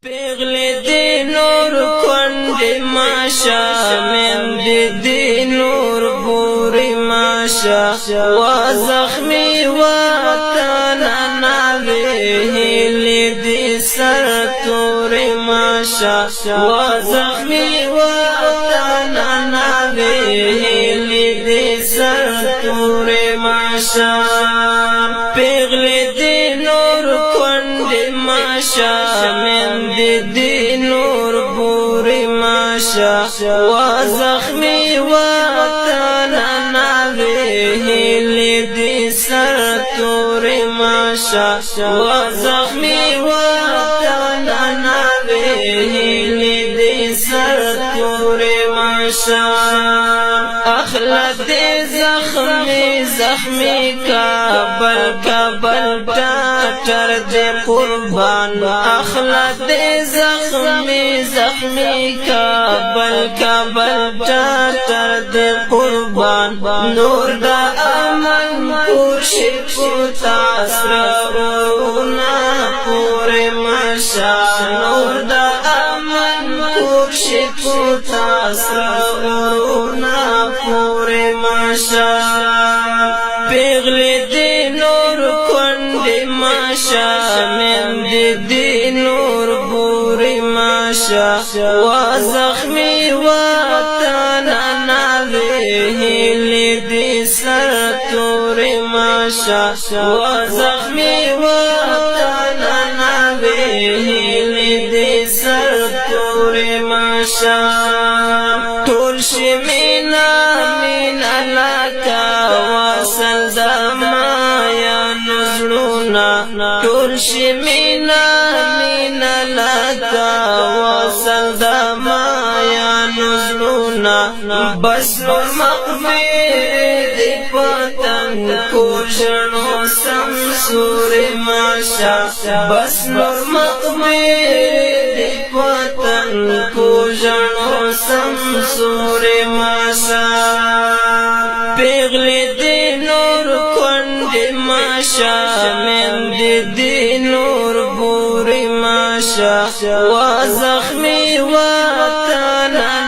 پیغلی دی نور کندی ماشا من دی نور بوری ماشا و زخمی وطن ناویلی دی سر توری ماشا و زخمی وطن ناویلی دی سر توری ماشا پیغلی دی نور کندی ماشا من دی نور بوری ماشا و زخمی وطن ناویلی دی سر توری ماشا و زخمی وطن ناویلی دی سر توری ماشا اخلد زخمی زخمی کابل کابل ڈاکٹر دے قربان اخلد زخمی زخمی کابل کابل ڈاکٹر دے قربان نور دا امن پوشی پوتا سرونا پورے ماشا نور دا امن پوشی پوتا سرونا پورے ماشا پیغلی دی نور کندی ماشا من دی نور بوری ماشا و زخمی وطن ناویلی دی سر توری ماشا و زخمی وطن ناویلی دی سر توری ماشا تلشی مینا مینا لکا وصل دمایا نزلونا تلشی مینا مینا لکا وصل دمایا نزلونا بس نور مقبیر دی پتن کوشنو سمسور ماشا بس نور مقبیر دی پتن کوشنو سمسور ماشا پیغلی دی نور کندی ماشا من دی نور بوری ماشا و زخمی وطن